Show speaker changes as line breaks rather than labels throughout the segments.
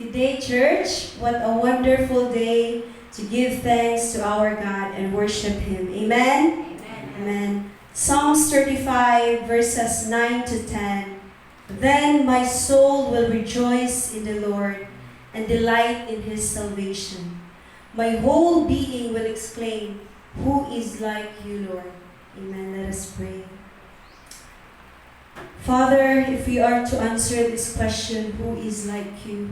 Today, church, what a wonderful day to give thanks to our God and worship Him. Amen?
Amen.
Amen. Psalms 35, verses 9 to 10. Then my soul will rejoice in the Lord and delight in His salvation. My whole being will exclaim, "Who is like you, Lord?" Amen. Let us pray. Father, if we are to answer this question, who is like you?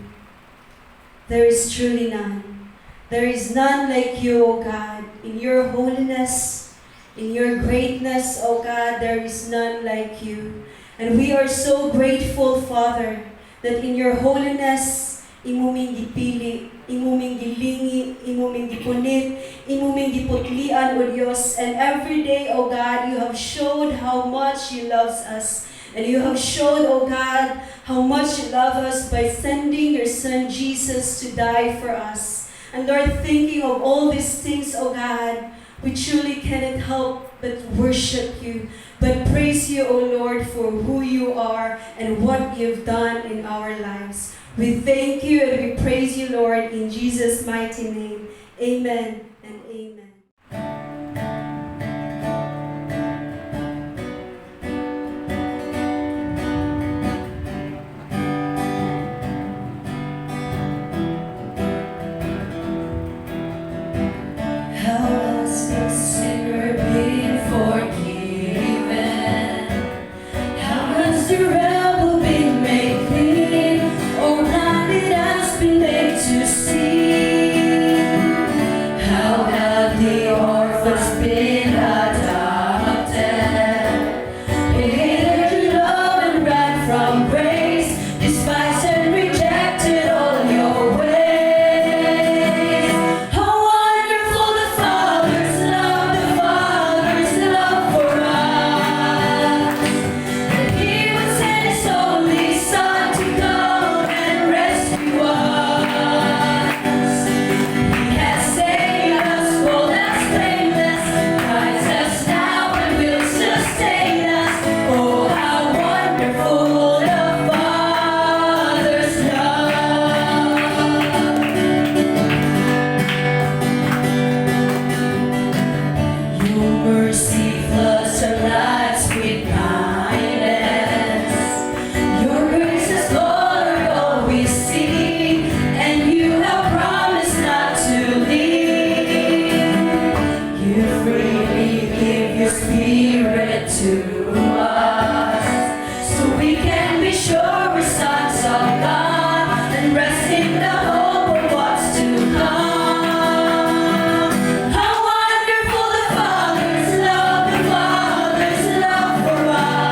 There is truly none. There is none like you, O God. In your holiness, in your greatness, O God, there is none like you. And we are so grateful, Father, that in your holiness, imuming gipili, imuming gilingi, imuming gipunit, imuming giputlian, O Diyos. And every day, O God, you have showed how much you love us. And you have showed, O God, how much you love us by sending your Son Jesus to die for us. And Lord, thinking of all these things, O God, we truly cannot help but worship you, but praise you, O Lord, for who you are and what you've done in our lives. We thank you and we praise you, Lord, in Jesus' mighty name. Amen and amen.
How has the sinner been forgiven? How has the rebel been made clean? Oh, blinded has been made to see. How have the orphans been adopted? They hated your love and ran from grace, despised and rejected all your ways. How wonderful the Father's love for us, that He would send His only Son to come and rescue us. He has saved us, bold as blameless, guides us now and will sustain us. Oh, how wonderful the Father's love. Your mercy floods our lives with kindness. Your grace is Lord, all we see, and you have promised not to leave. You freely give your Spirit to us, so we can be sure we're sons of God and rest in the hope of what's to come. How wonderful the Father's love for us,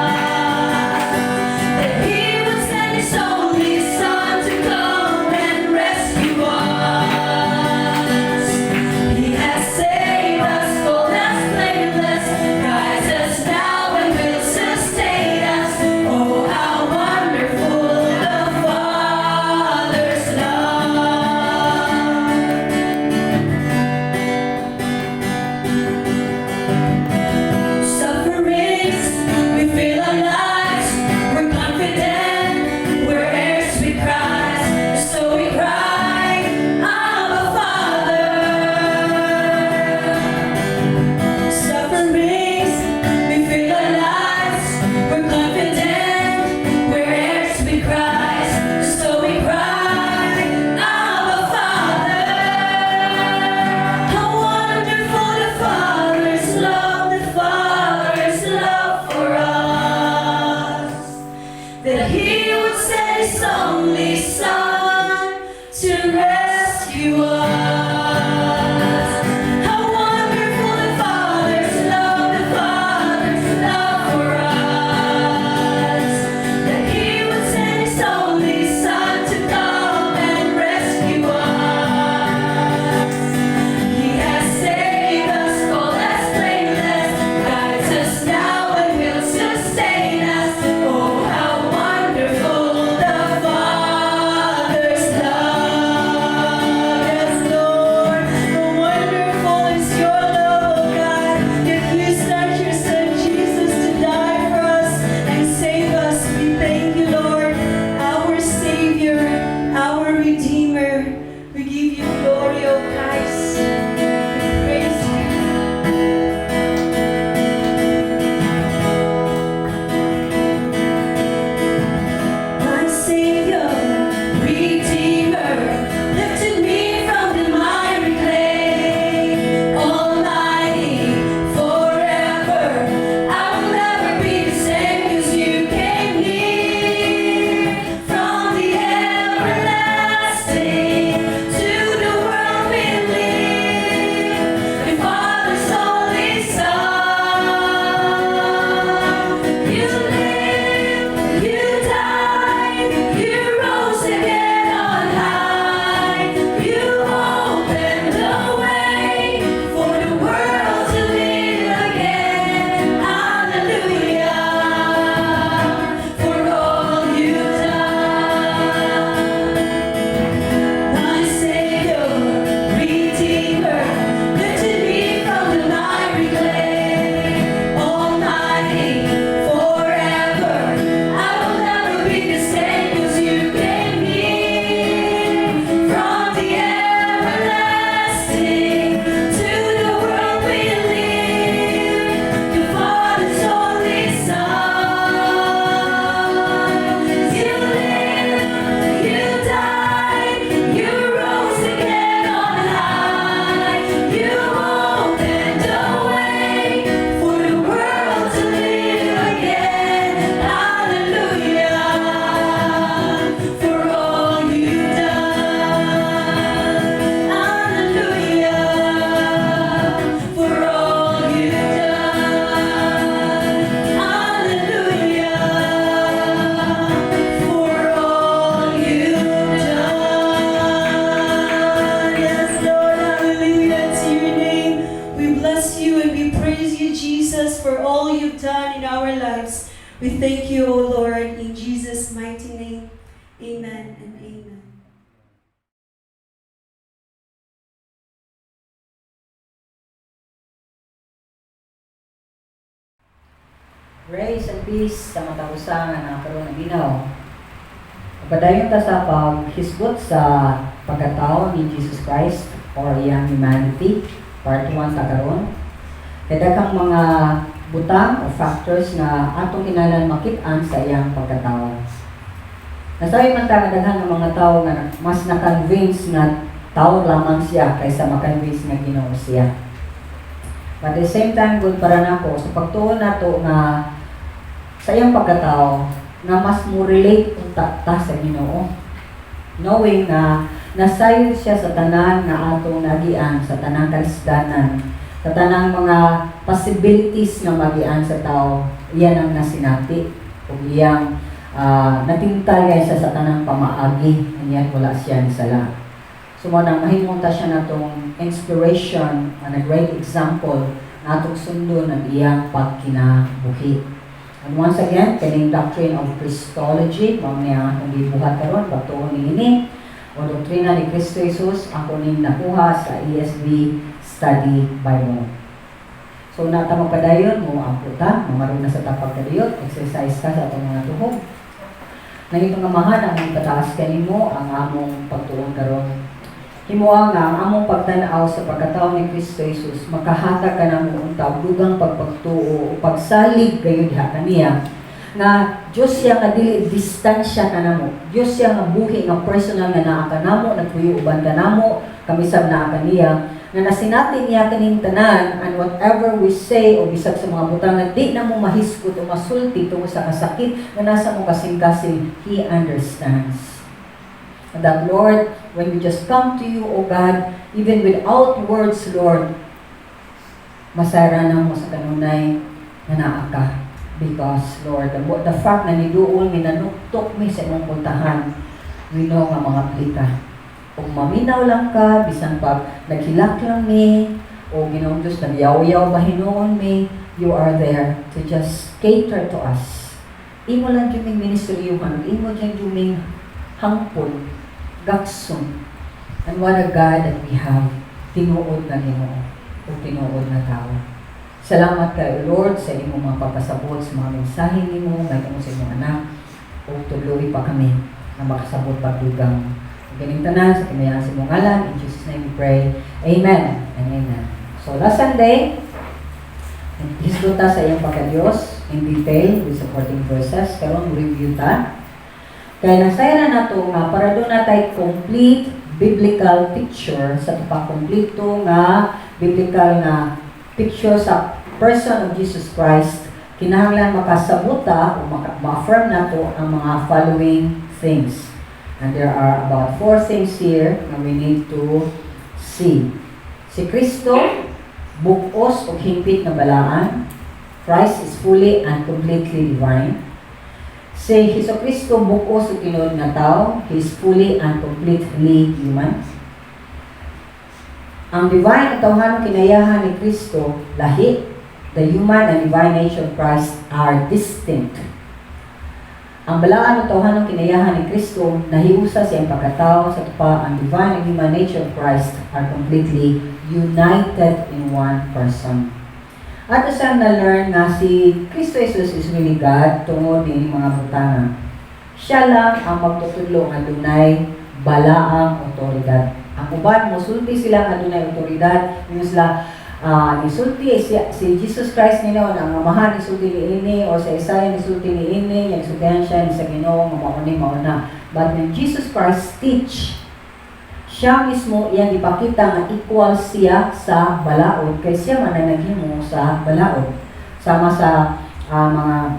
that He would send His only Son to come and rescue us. He has saved us, bold as blameless, guides us now and will sustain us. Oh, how wonderful the Father's love. Sufferings, we feel our lives, we're confident, we're heirs with Christ, so we cry, Abba Father. Sufferings, we feel our lives, we're confident, we're heirs with Christ, so we cry, Abba Father. How wonderful the Father's love for us, that He would send His only Son to rescue us. How wonderful the Father's love for us, that He would send His only Son to come and rescue us. He has saved us, bold as blameless, guides us now and will sustain us. Oh, how wonderful the Father's love. Yes, Lord.
thank you, O Lord, in Jesus' mighty name. Amen and amen.
Grace and peace sa matausan na nakaroon ng ginaw. Pagpadayon ta sa paghisgot sa pagkatao ni Jesus Christ or iyang humanity, part 1 ta karon. Kaya kang mga butang o factors na atong kinahanglan makit-an sa iyang pagkatao. Nasabi man ta kadaghan ng mga tao nga mas na-convince na tao lamang siya kaysa ma-convince na Ginoo siya. But at the same time, good para nako sa pagtuon nato nga sa iyang pagkatao nga mas mo relate unta ta sa Ginoo. Knowing na nasayod siya sa tanan nga atong nagian, sa tanang kalisdanan, sa tanang mga possibilities nga magian sa tao, iyan ang nasinati o iyang natintay siya sa tanang pamaagi, iyan wala siya ni sala. So mo nang mahimunta siya natong inspiration and a great example na atong sundo ng iyang pagkinabuhi. And once again, kaning doctrine of Christology, mamaya akong gibuhat karon batuon niini o doktrina ni Kristo Jesus ako ning nakuha sa ESV Study Bible. So nata magpadayon mo ang puta, mamaroon na sa tapag kadayot, exercise ka sa atong mga tuhog. Nangitong amahan ang pataas kanimo ang among pagtuon karon. Himuha nga ang among pagtan-aw sa pagkatao ni Kristo Jesus, makahatag ka na mo unta dugang pagpagtuo o pagsalig kayo diha kaniya nga Dios siya nga dili distansya ka namo. Dios siya nga buhi nga personal nga naa ka namo, nagpuyo uban ka namo, kamisab naa kaniya nga nasinati niya kaning tanan, and whatever we say o bisag sa mga butang nga di na mo mahiskot o masulti tungod sa kasakit nga nasa mo kasing-kasing, He understands. And that, Lord, when we just come to you, O God, even without words, Lord, masara na mo sa kanunay na naa ka. Because, Lord, the fact na niduol, minanuktok mi sa imong puntahan, we know nga mga plika. Kung maminaw lang ka, bisan pag naghilak lang mi, o Ginoong Diyos, nagyaw-yaw bahinoon mi, you are there to just cater to us. Imo lang yung ministeryuhan, imo dyan yung hangpon, gakson. And what a God that we have, tinuod na Ginoo o tinuod na tao. Salamat kay Lord sa imong mga pagpasabot sa mga mensahe nimo, may tungod sa imong anak, o tuloy pa kami na makasabot pagdugang. Ganing tanan sa kinayan sa imong ngalan, in Jesus' name we pray. Amen and amen. So last Sunday, hisguta sa iyang pagka-Diyos in detail with supporting verses. Karon review ta. Kaya nasaya na nato nga para doon natay complete biblical picture sa pagkompleto nga biblical na picture sa person of Jesus Christ, kinahanglan makasabuta o ma-affirm nato ang mga following things. And there are about 4 things here na we need to see. Si Kristo, bukos o himpit na balaan. Christ is fully and completely divine. Si Jesucristo bukos o tinuod nga tao, He is fully and completely human. Ang divine at tawhanong kinayahan ni Kristo, lahi, the human and divine nature of Christ are distinct. Ang balaan at tawhanong kinayahan ni Kristo, nahiusa sa iyang pagkatao sa tupa, ang divine and human nature of Christ are completely united in one person. At isang na-learn na si Kristo Jesus is really God tungod ni mga butana. Siya lang ang magtutudlo ng dunay balaang otoridad. Ang uban, musulti sila ng dunay otoridad. Yung sila, isulti si Jesus Christ nila, ang amahan isulti ni ini, o sa Isaiah isulti ni ini, yung isultihan siya ni sa Ginoo, mauni mauna. But when Jesus Christ teach, siya mismo iyang ipakita nga equal siya sa balaod kay siya man ang naghimo sa balaod. Sama sa mga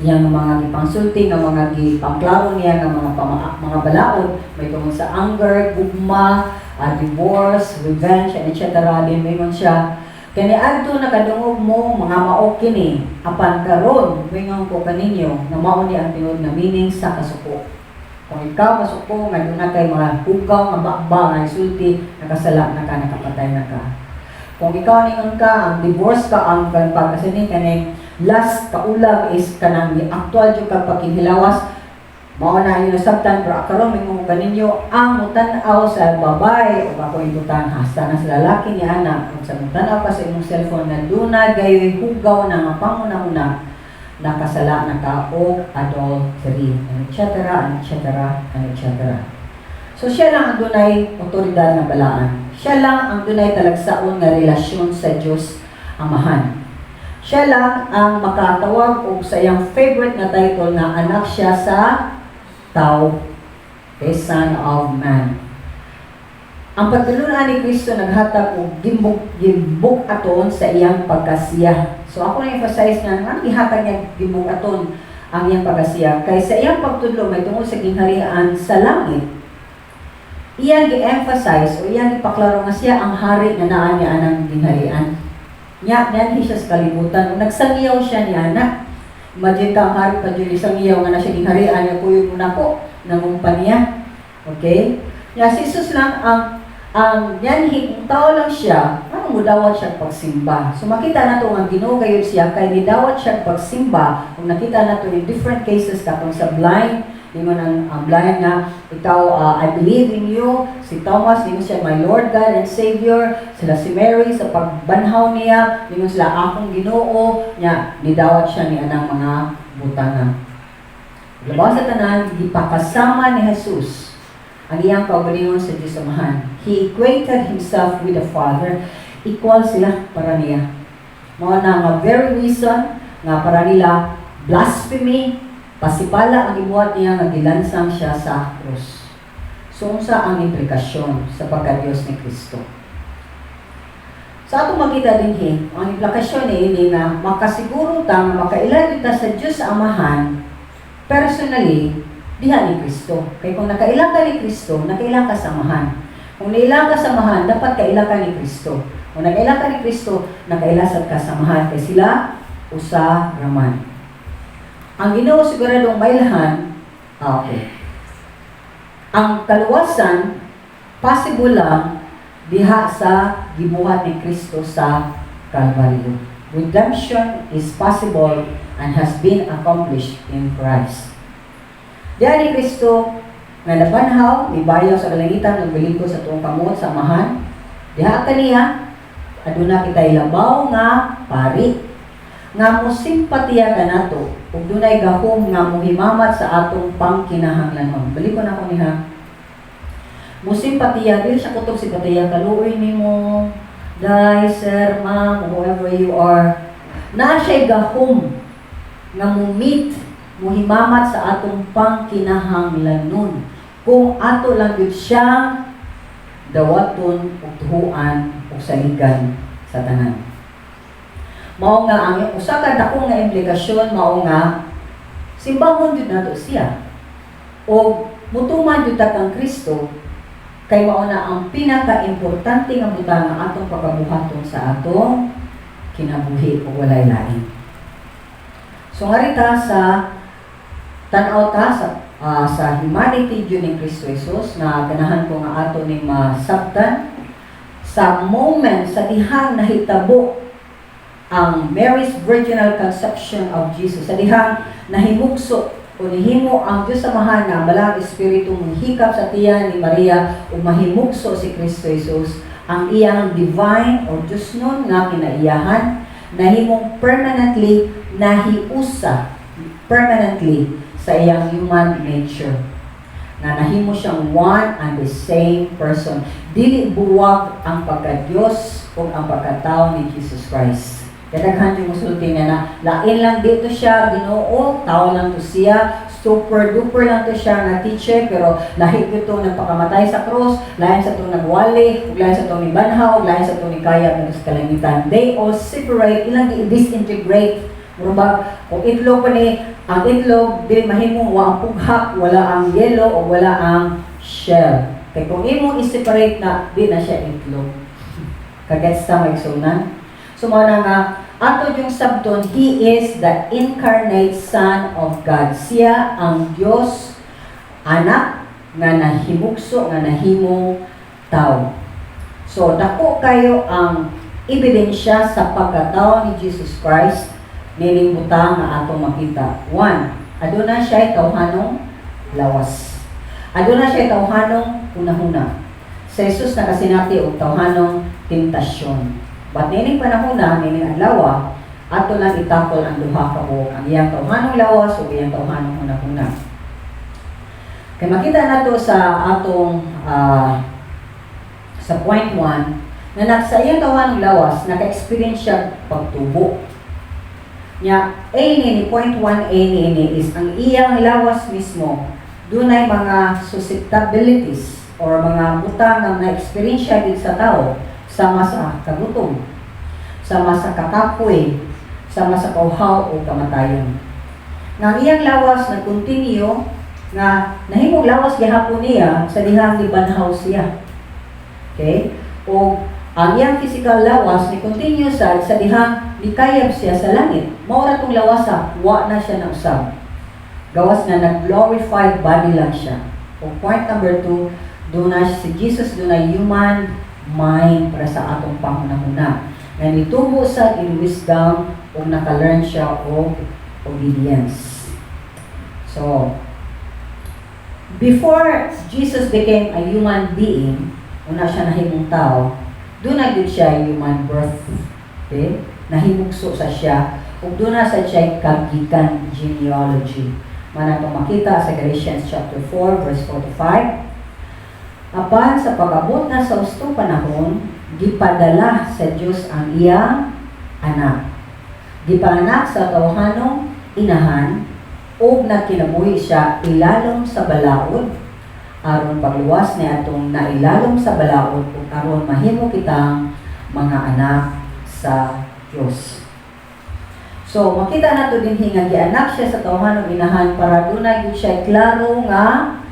iyang mga gipangsulti nga mga gipangklaro niya nga mga balaod, may tungod sa anger, gugma, divorce, revenge, and etc. Din mingon siya kani adto nakadungog mo mga mao kini apan karon mingon ko kaninyo nga mao ni ang tinud nga meaning sa kasuko. Kung ikaw masuko nga doon na kay mga hugaw nga bakba nga isulti, nakasala na ka, nakapatay na ka. Kung ikaw ningon ka, ang divorce ka, ang pagkasini kaning last kaulag is kanang actual jud kag pagkinhilawas. Mao na yung nasabtan, pero karon mingon kaninyo ang mutan-aw sa babae o ako ibutan hasta na sa lalaki ni ana kung sa mutan-aw ka sa imong cellphone na dunay gayoy hugaw na nga panguna-una nakasala nakaog adultery and etc. and etc. and etc. So siya lang ang dunay otoridad na balaan. Siya lang ang dunay talagsaon nga relasyon sa Dios Amahan. Siya lang ang makatawag og sa iyang favorite nga title na anak siya sa tao, the Son of Man. Ang pagtulunan ni Kristo naghatag og gimbuk aton sa iyang pagkasiya. So ako na-emphasize nga ang ihatag niya gimbuk aton ang iyang pagkasiya kay sa iyang pagtudlo may tungod sa gingharian sa langit. Iyang gi-emphasize o iyang ipaklaro nga siya ang hari nga naa niya anang gingharian. Nya nanhi siya sa kalibutan. Nagsangiyaw siya ni anak. Imagine ka ang hari pa dyan isang iyaw nga na siya gingharian niya kuyo muna ko nangumpanya. Okay? Ya si Jesus lang ang yanhi kung tao lang siya, ano mudawat siya pagsimba. So makita nato ang Ginoo gayud siya kay nidawat siya pagsimba. Kung nakita nato in different cases katong sa blind, ingon ang blind nga ikaw I believe in you. Si Thomas ingon siya my Lord God and Savior. Sila si Mary sa pagbanhaw niya ingon sila akong Ginoo nya nidawat siya ni anang mga butanga. Labaw sa tanan gipakasama ni Jesus ang iyang kaugalingon sa Diyos Amahan. He equated himself with the Father. Equal sila para niya. Mao na nga very reason nga para nila blasphemy, pasipala ang ibuhat niya nga gilansang siya sa krus. So unsa ang implikasyon sa pagka-Dios ni Kristo? Sa atong makita dinhi, ang implikasyon ni nga makasiguro ta nga makailan kita sa Diyos Amahan personally diha ni Kristo. Kay kung nakailang ka ni Kristo, nakailang ka sa Amahan. Kung nailang ka sa Amahan, dapat kailang ka ni Kristo. Kung nakailang ka ni Kristo, nakailasad ka sa Amahan. Kay sila usa raman. Ang Ginoo siguradong mailahan, okay. Ang kaluwasan, possible lang diha sa gibuhat ni Kristo sa Kalbaryo. Redemption is possible and has been accomplished in Christ. Diha ni Kristo nga nabanhaw, mibayaw sa kalangitan ng bilinggo sa tuong kamot sa Amahan. Diha kaniya, aduna kitay labaw nga pari nga musimpatiya kanato ug dunay gahom nga mohimamat sa atong pangkinahanglanon. Balik ko na ko niha. Musimpatiya dili siya kutob simpatiya kaluoy nimo, dai sir, ma'am, whoever you are. Na siya gahom nga mo-meet, mohimamat sa atong pangkinahanglanon. Kung ato lang yun siya dawaton ug tuhuan ug saligan sa tanan. Mao nga ang usa ka dako nga implikasyon mao nga simbahon jud nato siya. O mutuman jud ta kang Kristo kay mao na ang pinaka-importante nga butang nga atong pagkabuhaton sa atong kinabuhi ug walay lain. So ngarita sa tan-aw ta sa humanity jud ni Kristo Jesus na ganahan ko nga ato ning masabtan sa moment sa dihang nahitabo ang Mary's virginal conception of Jesus. Sa dihang nahimugso o nihimo ang Diyos Amahan na balang Espiritu hikap sa tiyan ni Maria o mahimugso si Kristo Jesus, ang iyang divine o Diyos nun nga kinaiyahan, nahimong permanently nahiusa permanently sa iyang human nature. Na nahimo siyang one and the same person. Dili buwag ang pagka-Diyos o ang pagkatao ni Jesus Christ. Kadaghan yung musulti niya na lain lang dito siya, Ginoo, tao lang to siya, super duper lang to siya na teacher, pero lahi ko itong nagpakamatay sa cross, lain sa itong nagwali, lain sa itong nibanhaw, lain sa itong nikaya ng kalangitan. They all separate, ilang disintegrate. Murabag, kung itlog pa ni, ang itlog, di mahimong wa ang pughak, wala ang yellow, o wala ang shell. Kaya kung imong i-separate na, di na siya itlog. Kagets sa maigsunan. So mga nga, ato yung sabton, He is the incarnate Son of God. Siya ang Diyos, anak, nga nahimugso, nga nahimong tao. So, dako kayo ang ebidensya sa pagkatao ni Jesus Christ nining butang nga atong makita. One, aduna siya tawhanong lawas. Aduna siya tawhanong hunahuna. Sa Jesus nakasinati og tawhanong tentasyon. But nining panahona, nining adlaw, ato lang itakol ang duha ka buok, ang iyang tawhanong lawas ug iyang tawhanong hunahuna. Kay makita nato sa atong sa point 1 na sa iyang tawhanong lawas naka-experience siya pagtubo. Nya A ni point 1A ni is ang iyang lawas mismo dunay mga susceptibilities or mga butang nga na-experience siya din sa tao sama sa kagutom, sama sa kakapoy, sama sa kauhaw o kamatayon. Nga ang iyang lawas nag-continue nga nahimong lawas gihapon niya sa dihang gibanhaw siya. Okay? O ang iyang physical lawas ni continue sa dihang likayab siya sa langit. Mao ra tong lawasa, wa na siya na usab. Gawas na nag-glorified body lang siya. O point number 2, doon na si Jesus, doon na human mind para sa atong pangunahuna. Nga nitubo sa in wisdom o naka-learn siya o obedience. So, before Jesus became a human being, una siya nahimong tao, doon na din siya human birth. Okay? Nahimugso sa siya, ug doon na sa siya kagikan genealogy. Manatong makita sa Galatians chapter 4, verse 45. Apan sa pag-abot na sa hustong panahon, gipadala sa Diyos ang iyang anak. Gipanak sa tawhanong inahan, ug nagkinabuhi siya ilalom sa balaod, aron pagluwas ni atong nailalom sa balaod, ug aron mahimo kitang mga anak sa Diyos. So, makita nato din nga gianak siya sa tawhanong inahan para dunay gyud siya klaro nga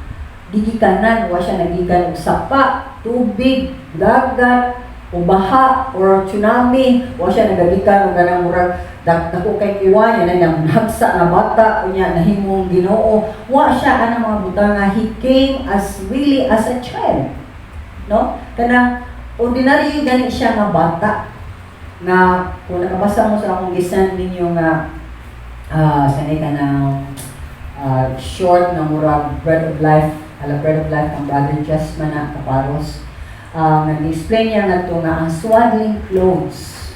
gigikanan, wa siya nagikan og sapa, tubig, dagat, o baha, or tsunami, wa siya nagagikan og ganang murag dako kay kiwa niya na nagsa nga bata unya nahimong Ginoo. Wa siya ana mga butang nga he came as really as a child. No? Kanang ordinary gani siya nga bata na kung nakabasa mo sa akong gisan ninyo nga sanay ka ng short na murag Bread of Life, Bread of Life ang Brother Jasmine na kaparos. Nag-explain niya nga ito nga ang swaddling clothes.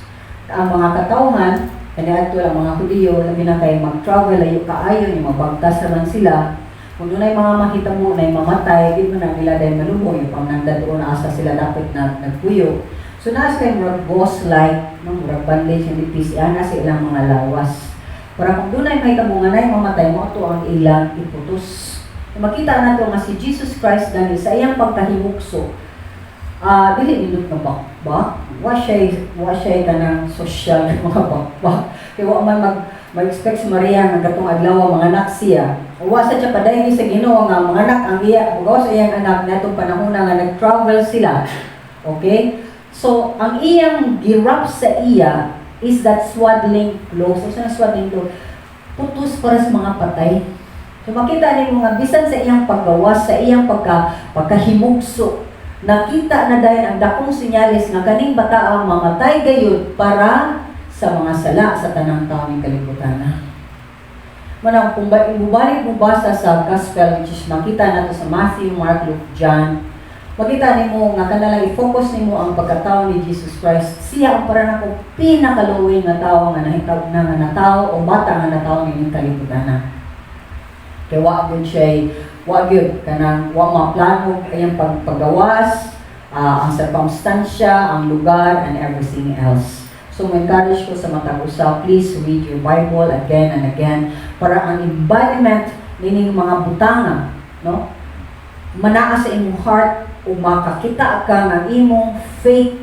Ang mga katawhan, kanya ito ang mga Hudiyo, labi na kayo mag-travel, layo kaayo, yung magbagtas naman sila. Kung doon ay mga makita mo na mamatay, di mo na nila dahil malubo, yung pang nagdadoon na asa sila dapat na nagpuyo. So naas kayo murag ghost light, murag bandage, yung ipis, ana sa ilang mga lawas. Para kung doon ay may tabungan ay mamatay mo, ito ang ilang iputos. Makita na ito nga si Jesus Christ dahil sa iyang pagkahimukso, dili nindot na bakbak, wa siya ka ng social ng mga bakbak. Kaya wa man mag-expect si Maria nga gatong adlaw mga anak siya. Wa sa siya padayon sa Ginoo nga mga anak ang iya, ugaw sa iyang anak natong panahon nga nag-travel sila. Okay? So, ang iyang girap sa iya is that swaddling clothes. So, sa swaddling clothes, putus para sa mga patay. So, makita niyo nga, bisan sa iyang paggawas, sa iyang pagkahimugso, nakita na dahil ang dakong sinyalis nga kaning bata ang mamatay gayud para sa mga sala sa tanang taon ng kalibutan. Manang, kung ibubalik mo basa sa gospel, which is makita nato sa Matthew, Mark, Luke, John, makita nimo nga kanalang i-focus nimo ang pagkatao ni Jesus Christ. Siya ang para nako pinakaluwing nga tao nga nahitabo na nga natao o bata nga natao ning kalibutan. Kaya wa gyud siya, wa gyud kanang wa maplano ayang paggawas, ang circumstansya, ang lugar and everything else. So encourage ko sa matag usa, please read your Bible again and again para ang embodiment nining mga butanga, no? Manaa sa imong heart o makakita ka ng imong faith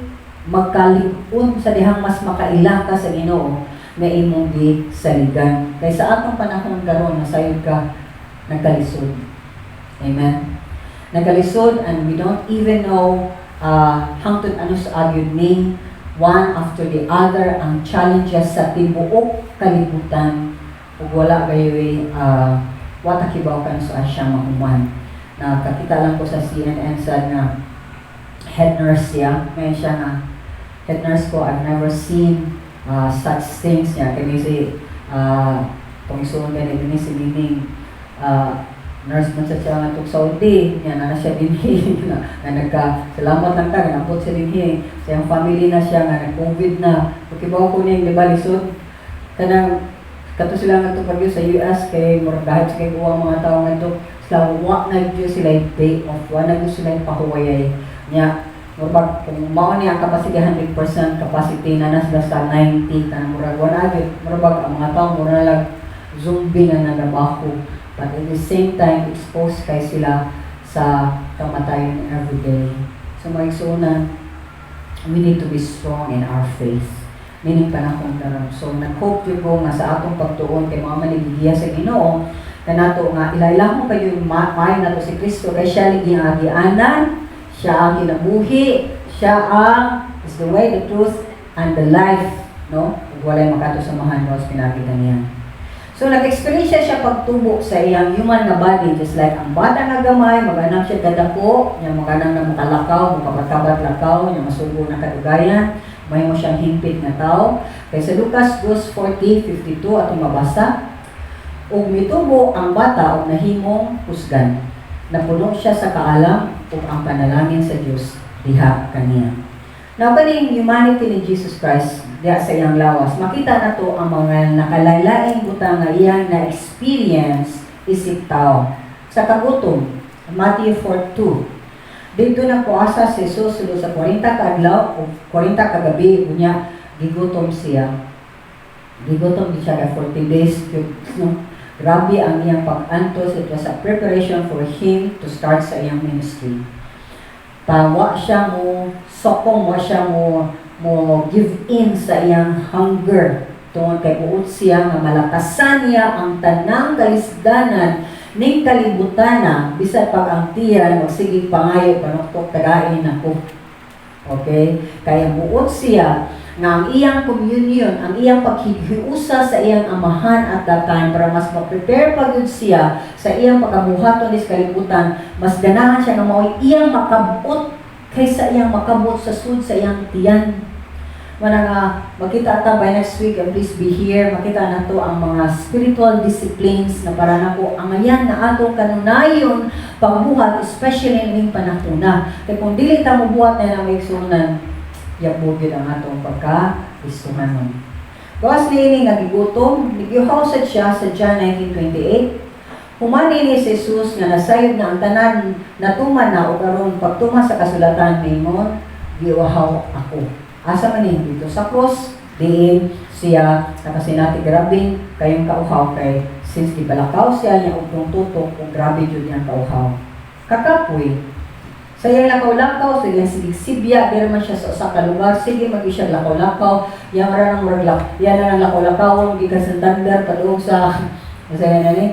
magkalig-on sa dihang mas makaila ka sa Ginoo na imong gisaligan. Kaya sa atong panahon karon nasayod ka nagkalisod. Amen. Nagkalisod and we don't even know hangtod ano sa agyod ni one after the other ang challenges sa tibuok kalibutan ug wala gayoy watakibaw kan sa asya mahuman. Nakakita lang ko sa CNN sa na head nurse siya. Ngayon siya nga, head nurse ko, I've never seen such things niya. Kaya pangisuon ka ni si Bining, nurse man siya nga itong Saudi, yan na siya dinhi, na nagka-salamat lang ka, nampot siya dinhi, sa yung family na siya, nga nag-COVID na, pagkibaw ko niya, di ba, lisod, kanang, kato sila nga ito pag sa US, kay dahil sa kay uwang mga tao nga ito, sila, wak na dito sila yung day off, wak na dito sila yung pahuwayay, niya, murag, kung mao niya ang capacity 100% capacity na sila sa 90, kanang murag, murag, ang mga tao, murag lang, zombie nga nagabaho, but at the same time, exposed kay sila sa kamatayon everyday. So, maigsunan, we need to be strong in our faith. Meaning panahon karon. So, nag-hope yun ko nga sa atong pagtuon kay mga manigigiya sa Ginoo, kanato nga ilailang mo kayo yung maay na to si Kristo, kay siya liging agianan, siya ang kinabuhi, siya ang is the way, the truth, and the life, no? Ug walay makatusamahan mo sa pinakita niya. So, nag-experience siya pagtubo sa iyang human na body, just like ang bata nga gamay, maganang siya kadako, niya maganang na makalakaw, makabat-kabat lakaw, niya masugo na kadugayan, may mo siyang himpit na tao. Kaya sa Lucas 2:40-52 atong mabasa, ug mitubo ang bata ug nahimong husgan. Napuno siya sa kaalam ug ang panalangin sa Dios diha kaniya. Now, kaning humanity ni Jesus Christ, diya sa iyang lawas, makita na to ang mga nakalaylaing butang nga iyang na-experience isip tao. Sa kagutom, Matthew 4:2, dito na puasa si Jesus sulod sa 40 ka adlaw o 40 ka gabi, unya gigutom siya. Gigutom siya ka 40 days. No? Grabe ang iyang pag-antos. It was a preparation for him to start sa iyang ministry. Wa siya mo sokong, wa siya mo give in sa iyang hunger. Tungod kay buot siya nga malakasan niya ang tanang kalisdanan ning kalibutan bisan pag ang tiyan magsigig pangayo panuktok tagain ako. Okay? Kaya buot siya nga ang iyang communion, ang iyang paghihiusa sa iyang amahan at that time para mas ma-prepare pagod siya sa iyang pagkabuhaton sa kalibutan, mas ganahan siya nga mao'y iyang makabot kaysa iyang makabot sa sud sa iyang tiyan. Mana nga, makita ta by next week, and please be here, makita na to ang mga spiritual disciplines na para na po ang ayan na atong kanunayon pagbuhat, especially ning panahon na. Kaya kung dili ta mo buhat na may sunan, yabugid ang atong pagka-istuhanon. Gawas niini nga gigutom, nagihawsat siya sa John 19:28. Humani ni Jesus nga nasayod na ang tanan natuman na o karon pagtuma sa kasulatan ningon, giuhaw ako. Asa man dito sa cross, diin siya nakasinati grabing kayong kauhaw kay since gibalakaw siya niya og tutok ug grabe jud niyang kauhaw. Kakapoy. Sa iyang lakaw-lakaw, sa iyang sigsibya, pero man siya sa usa ka lugar, sige mag-isya lakaw-lakaw, yang ra nang murag yan na nang lakaw-lakaw, gikan Santander padung sa yan ani.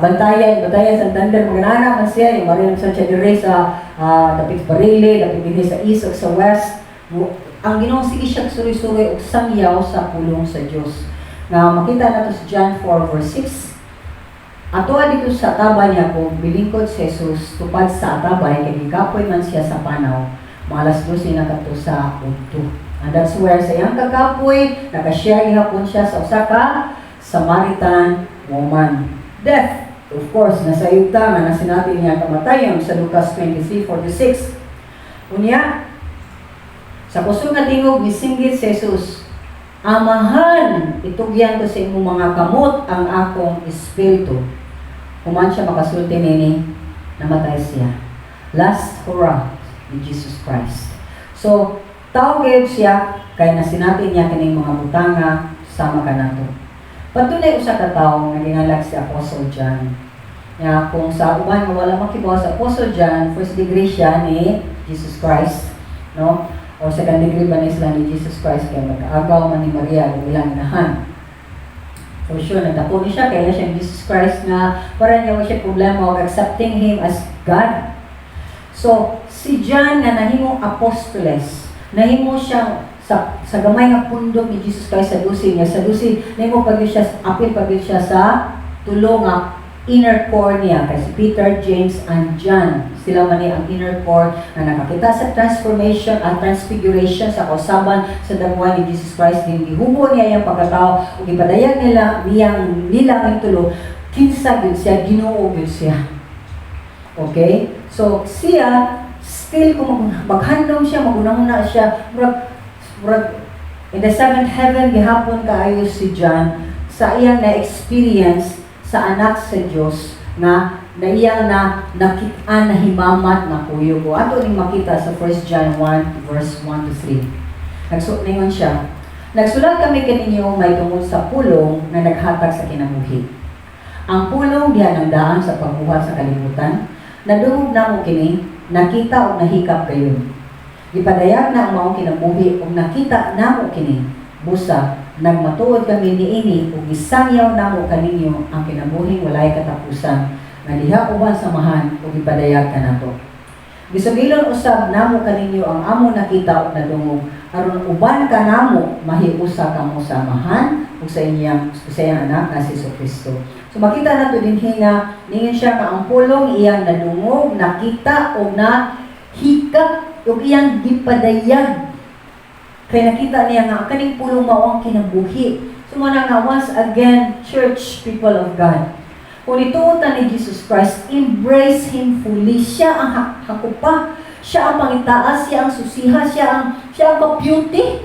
Bantayan Santander, maganana man siya, yung marinang sa dire sa dapit Barile, dapit din sa east o sa west. Ang Ginoong sige siya suri-suri o samyaw sa pulong sa Diyos. Nga makita nato sa John 4:6. Ato dito sa atabay niya kung bilingkod si Jesus tupad sa atabay kay gikapoy man siya sa panaw. Mga alas 12 na kato sa udto. And that's where sa iyang kakapoy, nakashare gihapon siya sa usa ka Samaritan woman. Death, of course, nasa yugta nga na sinabi niya kamatayon sa Lucas 23:46. Unya, sa puso nga tingog misinggit si Jesus, Amahan, itugyan ko sa imong mga kamot ang akong espiritu. Human siya makasulti nini, namatay siya. Last hurrah ni Jesus Christ. So, tawag siya, kaya na sinabi niya kining mga butanga, sama ka nato. Patunay usa ka tawo nga gingalag si Apostle John. Ya, kung sa uban nga wala makibaw sa Apostle John, first degree siya ni Jesus Christ, no? O second degree ba ni sila ni Jesus Christ kaya mag-aagaw man ni Maria ang ilang inahan. For sure, nagdako ni siya kaya siya Jesus Christ na para niya siya problema of accepting Him as God. So, si John na nahimong apostoles, nahimo siya sa gamay nga pundok ni Jesus Christ sa dusi niya. Sa dusi, nahimo pag siya, apil pag siya sa tulo nga inner core niya. Kay si Peter, James, and John. Sila man ang inner core na nakakita sa transformation at transfiguration sa kausaban sa dagwan ni Jesus Christ. Din gihubo niya yung pagkatao o ipadayag nila nilang tulo. Kinsa gyud siya, Ginoo gyud siya. Okay? So, siya, still kung maghandom siya, magunahuna siya, in the seventh heaven, gihapon kaayo si John sa iyang na-experience sa anak sa Diyos na iyang nakitaan na himamat na kuyo ko. Ato ning makita sa 1 John 1 verse 1 to 3. Nagsuningon siya. Nagsulat kami kaninyo may tungod sa pulong na naghatag sa kinabuhi. Ang pulong diha ng daan sa pagbuhat sa kalibutan, nadungog na mo kini, nakita o nahikap kayo. Gipadayag na ang maong kinabuhi o nakita na mo kini. Busa, nagmatuod kami niini ug gisangyaw namo kaninyo ang kinabuhing walay katapusan nga diha uban samahan ug ipadayag kanato. Gisugilon usab namo kaninyo ang amo nakita ug nadungog aron uban kanamo mahiusa kamo samahan ug sa iyang anak nga si Kristo. So makita nato dinhi nga ningon siya nga ang pulong iyang nadungog, nakita ug nahikap ug iyang gipadayag. Kaya nakita niya nga, kaning pulong mao ang kinabuhi. So mga nga, once again, church, people of God, kung ituutan ni Jesus Christ, embrace Him fully. Siya ang hakupa, siya ang pangitaas, siya ang susiha, siya ang ka-beauty.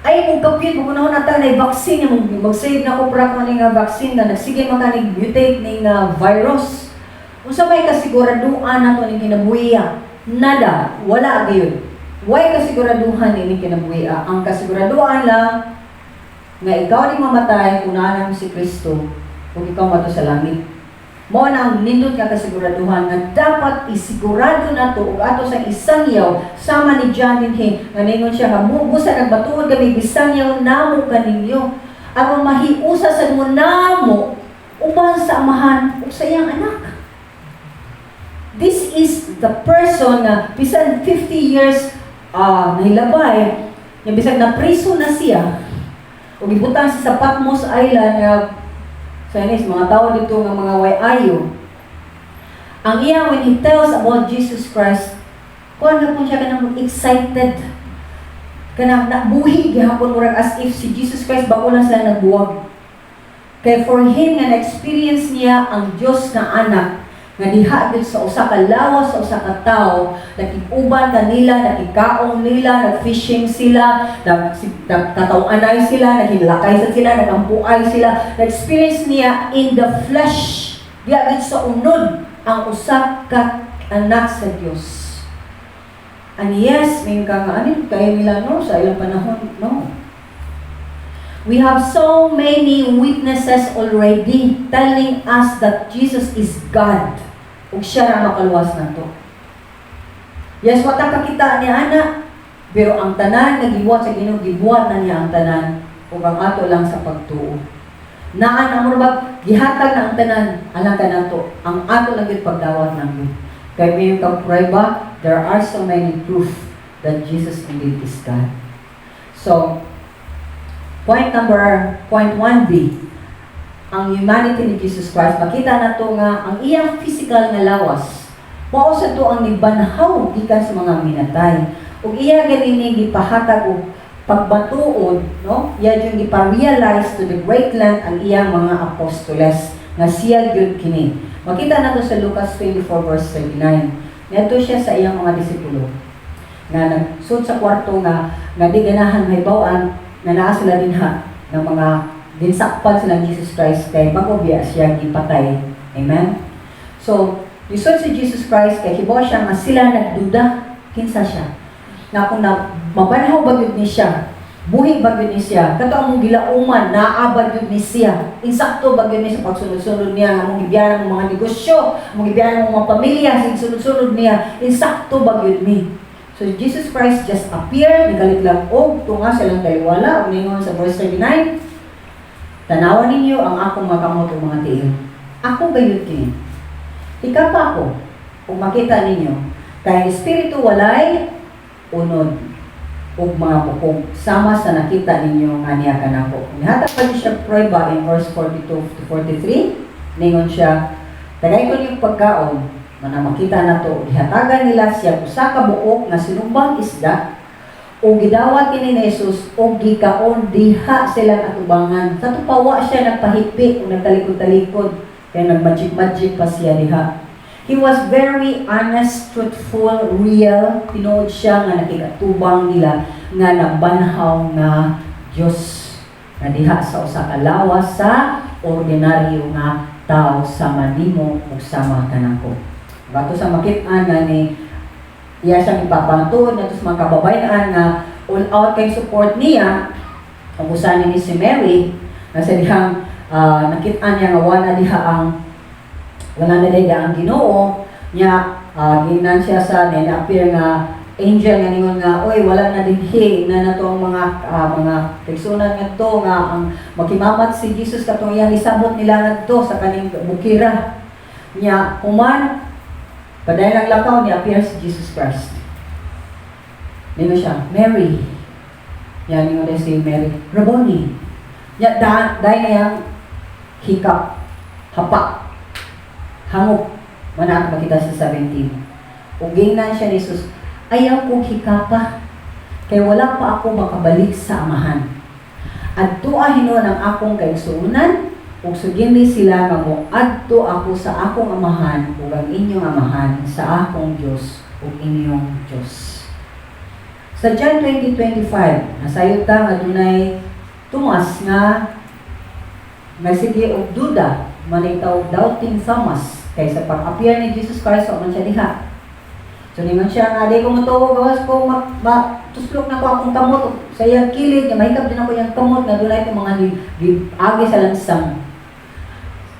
Ay, kung ka-beauty, kung unahon natin na i-vaccine, mag-save na ko para ko ng vaccine na nagsige makanig-mutate ng virus. Kung sa may kasiguraduan na ito ng kinabuhi, nada, wala gayon. Why kasiguraduhan ini kinabuhi? Ang kasiguraduhan lang nga ikaw di mamatay kung naanan mo si Kristo kung ikaw mato sa langit. Mo na ang nindot nga kasiguraduhan nga dapat isigurado nato ug ato sa isangyaw sama ni John dinhi nga ningon siya nga busa nagbatuod kami bisangyaw namo kaninyo aron mahiusa sa mo namo uban sa amahan ug sa iyang anak. This is the person na bisan 50 years nahilabay, yung bisag na priso na siya, o gibutang sa Patmos Island, mga tao dito nga mga wayayo. Ang iya, when he tells about Jesus Christ, kuhan na po siya kanang excited. Kanang nabuhi, gihapon murag as if si Jesus Christ bako lang sila nagbuwag. Kaya for him, nga na-experience niya ang Diyos na anak, nga diha gid sa usa ka lawas sa usa ka tawo, nakig-uban kanila, nakikaong nila, nag-fishing sila, nagkataw-anay sila, naghilakay sa sila, nagampuay sila, na-experience niya in the flesh, diha gid sa unod ang usa ka anak sa Dios. And yes, may kang kaya nila no sa ilang panahon, no. We have so many witnesses already telling us that Jesus is God. Ug siya ra makaluwas nato. Yes, wata kakita ni ana, pero ang tanan nga gibuhat sa Ginoo, gibuhat na niya ang tanan ug ang ato lang sa pagtuo. Naan ang murag gihatag na ang tanan alang kanato. Ang ato lang gid pagdawat namin. Kay may pagprueba, there are so many proof that Jesus indeed is God. So, point 1B, ang humanity ni Jesus Christ, makita na to nga ang iyang physical nga lawas. Mao sa to ang nibanhaw gikan sa mga minatay. Ug iya ganing gipahatag og pagbatuod, no? Iya yung gipa-realize to the great land ang iyang mga apostoles nga siya gyud kini. Makita na to sa Lucas 24 verse 39. Ngadto siya sa iyang mga disipulo. Nga nagsud sa kwarto nga di ganahan mahibawaan na naa sila dinha ng mga dinsakpan sila ng Jesus Christ kay magobya siya gipatay. Amen? So, lisod si Jesus Christ kay hibaw siya nga sila nagduda kinsa siya. Na kung mabanhaw ba gyud ni siya, buhi ba gyud ni siya, kato among gilauman naabad gyud ni siya. Insakto ba gyud ni sa pagsunod-sunod niya among gibiyanan ng mga negosyo, among gibiyanan ng mga pamilya, sunod-sunod niya, insakto ba gyud ni. So, Jesus Christ just appeared, nagalit lang tunga silang taliwala, uningon sa verse 39, tanawan ninyo ang akong makamot o mga tiil. Ako gayud kini. Ika pa ako, kung makita ninyo, kaya Espiritu walay, unod, o mga pukong, sama sa nakita ninyo nga niya kanako. Nihatag pa niyo siya prueba in verse 42 to 43, Ningon siya, tagay ko yung pagkaon, na makita na to, gihatagan nila siya usa ka buok nga sinumbang isda, o gidawat kini ni Jesus, o gikaon diha sila atubangan. Sa tupawa siya nagpahigpit o nagtalikod-talikod, kaya nagmagic-magic pa siya diha. He was very honest, truthful, real. Tinuod siya nga nakikatubang nila nga nabanhaw nga Diyos nga diha sa usa ka lawas sa ordinaryo nga tao sa manimo ug sama kanako. Bato sa makit-an nga ni iya siyang ipapangtuon nga sa mga kababayan nga all out kay support niya ang usanin ni si Mary nga sa dihang nakit-an niya nga wala na diha ang Ginoo niya ginan siya sa na-appear nga angel nga ningon nga oy wala na dinhi na nato ang mga personan ngadto nga ang makimamat si Jesus katong iyang isabot nila ngadto sa kaning bukira niya human padayon ang lakaw ni appear si Jesus Christ. Ningon siya Mary. Yan ningon si Mary Rabboni. Ya dai niyang hikap hapak hangop mana makita sa 17. Ug gingnan siya ni Jesus ayaw kong hikapa, kay wala pa ako makabalik sa amahan. Adto hinuon ang akong kaigsuonan, ug sugimi sila nga mo adto ako sa akong amahan ug ang inyong amahan sa akong Dios ug inyong Dios. Sa John 20:25, nasayod ta nga dunay Tomas nga sige og duda, manitaw doubting Thomas, kay sa pag-appear ni Jesus Christ man siya diha. So ningon siya nga di ko motuo gawas ko tuslok na ko akong kamot sa iyang kilid nga mahikap din ako iyang kamot nga dunay ko mga agi sa lansang.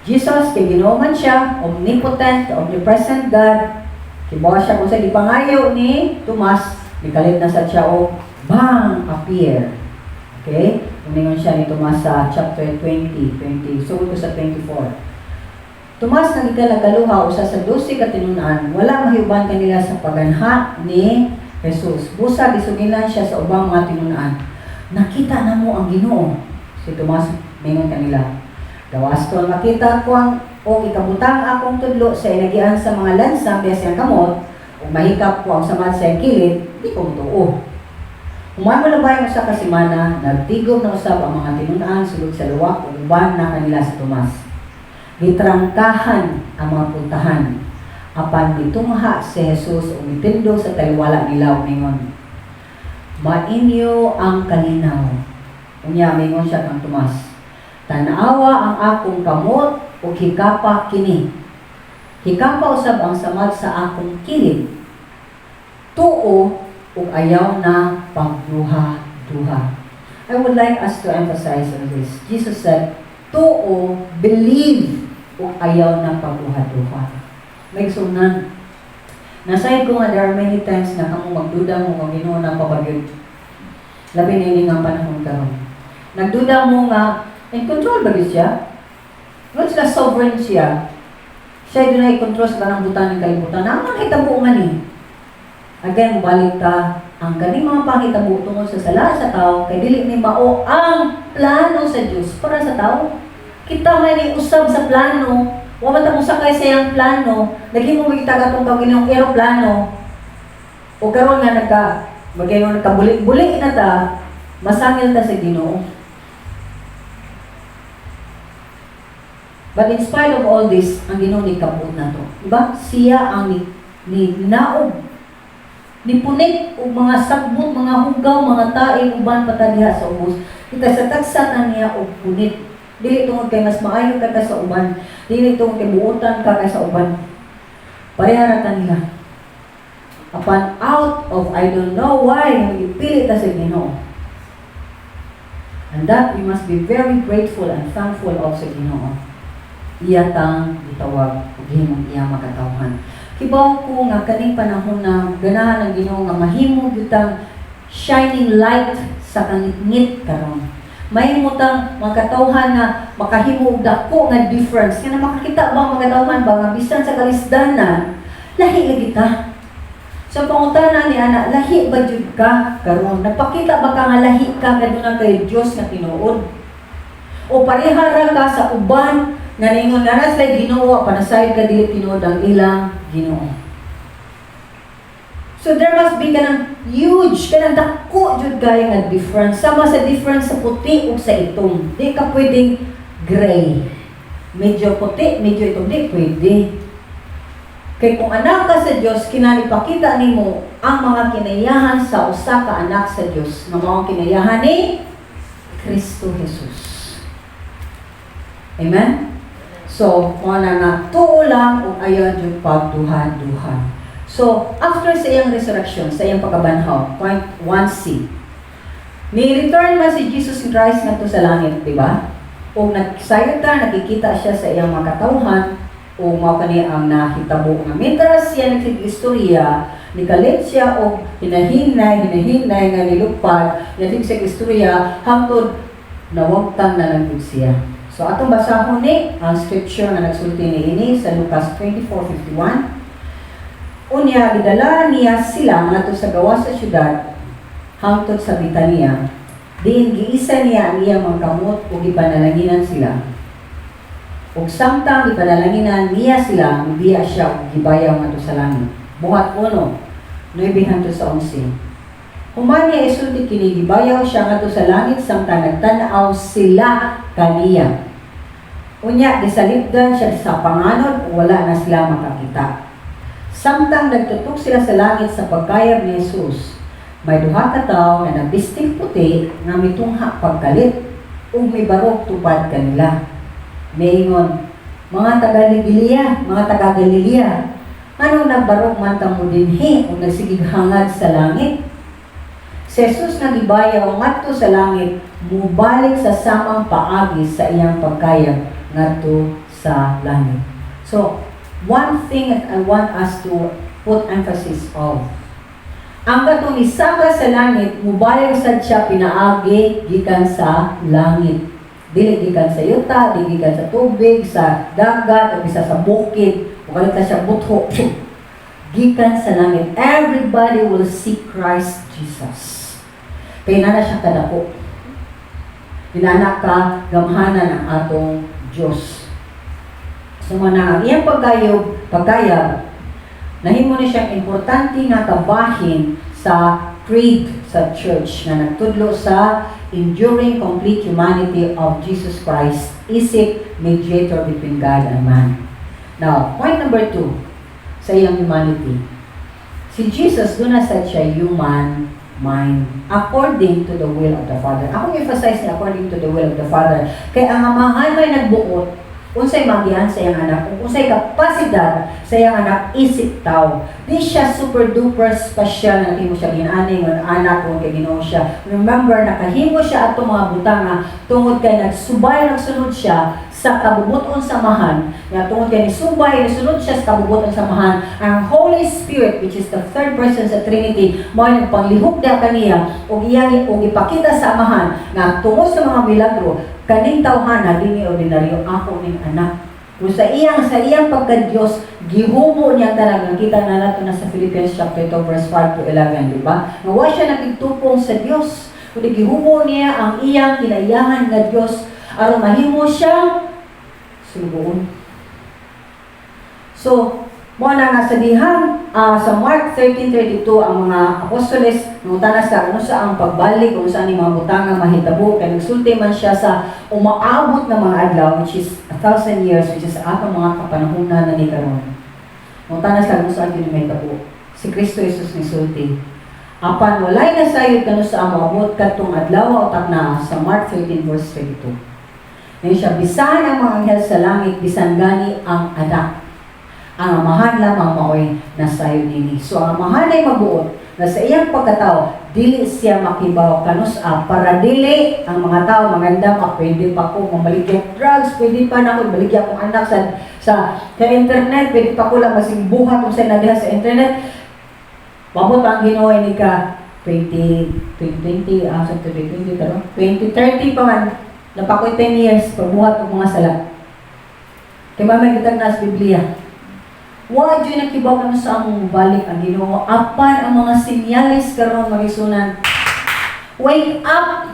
Jesus kay Ginoo man siya, omnipotent, omnipresent God. Kibawa siya kung sa gipangayo ni Tomas, nikalit na sa siya o bang appear. Okay? Ningon siya ni Tomas sa chapter 20, sugod ko sa 24. Tomas nang ikalagaluha usa sa 12 katinunan, wala mahiuban kanila sa paganha ni Jesus. Busa gisugilan siya sa ubang mga tinunan. Nakita na mo ang Ginoo. Si Tomas mingon kanila, gawas ko makita ko ang o ikabutang akong tudlo sa inagian sa mga lansang biya siyang kamot, o mahikap ko ang samad sa kilid, di ko mutuo. Human mo labay usa ka semana, nagtigom na usab ang mga tinunan sulod sa luwak ug uban na kanila sa Tomas. Gitrangkahan ang mga puntahan. Apan mitungha si Jesus o mitindog sa taliwala nila o mingon, mainyo ang kalinaw. Unya mingon siya kang Tomas, tanawa ang akong kamot o hikapa kini. Hikapa usab ang samad sa akong kilid. Tuo o ayaw na pagduha-duha. I would like us to emphasize on this. Jesus said, tuo, believe, o ayaw na pagduha-duha. May sunan. Nasayad ko nga there are many times na kamo magduda mo kung Ginoo na pabagyod. Labi na nga panahon karon. Nagduda mo nga, in control ba siya? Well, sila sovereign siya. Siya doon ay control sa kanang butan ng kalibutan. Naman hitabo man eh. Again, balik ka, ang kaning mga pangitabo tungkol sa sala sa tao, kay dili ni mao ang plano sa Dios para sa tao. Kita may ni usab sa plano, wa man ta mo sakay sa iyang plano, naghimo magitaga tong Ginoo eroplano. O karon nga nagkabulik-bulik na ta, masangil ta sa Ginoo. But in spite of all this, ang Ginoo ni kabut na to. Diba? Siya ang ni naog, ni punit o mga sagbot, mga hugaw, mga tae, uban patadiha sa ubos. Kita sa tagsatan niya o punit. Dili tungod kay mas maayo ka sa uban. Dili tungod kay buotan ka sa uban. Pareharatan nila. Upon out of I don't know why, ipilit ta sa Ginoo. And that we must be very grateful and thankful of sa Ginoo. Iyatang itawag ug himong iya makatawhan. Kibaw ko nga kaning panahon na ganahan ng Ginoo nga mahimo gyutang shining light sa kangit-ngit karon. Mahimo tang makatawhan na makahimo og dako nga difference. Nga makakita ba ang makatawhan ba nga bisan sa kalisdanan, lahi lagi ta. Sa pangutana ni ana, lahi ba jud ka karon? Nagpakita ba ka nga lahi ka kaduna kay Dios nga tinuod? O parehara ka sa uban nga ningon naras lay Ginoo panasayod ka dili tinuod ang ilang Ginoo. So there must be kanang huge, kanang dako jud kaya nga difference. Sama sa difference sa puti ug sa itom. Di ka pwedeng gray. Medyo puti, medyo itom, di pwede. Kay kung anak ka sa Dios, kinalipakita nimo ang mga kinayahan sa usa ka anak sa Dios, nga mao kinayahan ni Kristo Jesus. Amen? So, kung nga tuo lang o ayaw yung pagduhan-duhan. So, after sa iyang resurrection, sa iyang pagkabanhaw, point 1c, ni-return man si Jesus Christ na to sa langit, di ba? O nagsayot ta, nakikita siya sa iyang mga katawhan, o mao kani ang nahitabo nga. Mientras siya nagsigistorya, nikalit siya o hinahinay nga nilupad, yatig sa istorya, hangtod nawagtan na lang siya. So atong basahon ni ang scripture na nagsulti niini sa Lucas 24:51. Unya gidala niya sila ngadto sa gawas sa syudad hangtod sa Betania. Diin giisa niya ang iyang mga kamot ug ipanalanginan sila. Ug samtang ipanalanginan niya sila, biya siya ug gibayaw ngadto sa langit. Buhat 1, 9 hangtod sa 11. Human niya isulti kini gibayaw siya ngadto sa langit samtang nagtan-aw sila kaniya. Unya gisalibdan siya sa panganod ug wala na sila makakita. Samtang nagtutok sila sa langit sa pagkayab ni Jesus, may duha ka tawo nga nabistig puti nga mitungha pagkalit ug may barog tupad kanila. Maingon, mga taga-Galilea, anong nagbarog man kamo dinhi ug nagsigig hangad sa langit? Si Jesus nga gibayaw ngadto sa langit, mubalik sa samang paagi sa iyang pagkayab ngadto sa langit. So, one thing that I want us to put emphasis of. Ang katong isaka sa langit, mubalik sad siya pinaagi gikan sa langit. Dili gikan sa yuta, dili gikan sa tubig, sa dagat, o bisa sa bukid, o kalita siya butho. Gikan sa langit. Everybody will see Christ Jesus. Kaya na siya kadako. Inana ka gamhanan ng atong Diyos. So ang iyang pagkayab, nahimo ni siyang importante nga kabahin sa creed sa church na nagtudlo sa enduring complete humanity of Jesus Christ, isip mediator between God and man. Now, point number 2 sa iyang humanity. Si Jesus, doon na sa siya human mind according to the will of the Father. Ako emphasize niya according to the will of the Father. Kaya ang amahan may nagbuot, unsay magihan sa iyang anak, unsay kapasidad sa iyang anak, isip tao. Di siya super duper special na himo siya ginani ng anak kung kay Ginoo siya. Remember, nakahimo siya ato mga butanga tungod kay nagsunod siya sa kabubuton samahan. Nga tungod kay nagsunod siya sa kabubuton samahan. Ang Holy Spirit, which is the third person sa Trinity, mo ang panglihok na kaniya o ipakita sa amahan nga tungod sa mga milagro kaning tawhana dili ordinaryo ako ning anak. Kung sa iyang pagka-Diyos, gihubo niya talaga. Kita na nato na sa Philippians chapter 2 verse 5 to 11, di ba? Nawa siya nagtutupong sa Diyos. Kundi gihubo niya ang iyang kinayahan nga Diyos aron mahimo siya subuon. So, mo na nga sa dihang sa Mark 13:32 ang mga apostoles nangutana sa ano sa ang pagbalik kung saan yung mga butanga mahitabo kay nagsulti man siya sa umaabot na mga adlaw which is 1,000 years which is atong mga kapanahunan na ni karon. Nangutana sa kung saan yun mahitabo. Si Kristo Jesus ni sulti. Apan walay nasayod kanu sa moabot kadtong adlaw utak na sa Mark 13 verse 32. Ngayon siya bisan ang mga anghel sa langit bisan gani ang anak. Ang amahan lamang maoy nasayod nini. So ang amahan ay mabuot na sa iyang pagkatao, dili siya makibaw kanus para dili ang mga tao maganda pa, pwede pa ko mamaligyan drugs, pwede pa na ko baligyan akong anak sa internet, pwede pa ko lang masing buhat kung saan nadiha sa internet. Mabot ang Ginoo ni ka 2020 sa 2020 taro 2030 pa man napakoy 10 years pagbuhat og mga sala. Kay mamay kitag na sa Biblia. Wa dyan nakibaw kami sa among balik ang Ginoo. Apan ang mga sinyalis karon magisunan. Wake up!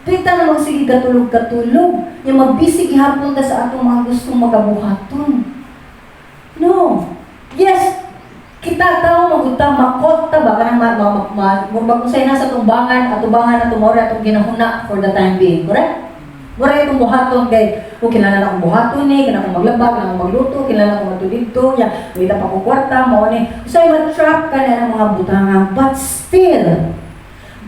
Di ta na magsige katulog-katulog. Yung magbisig hapon ta sa atong mga gustong magabuhaton. No. Yes, kita tao magutang makot ta ba kanang magbagusay na sa tumbangan at tumori atong ginahuna for the time being, correct? Mura itong buhaton kay kung kilala na akong buhaton kinala akong maglaba, kinala akong magluto, kilala akong matulito, may pa akong kwarta, mauni. So, ma-trap ka na ng mga butangan. But still,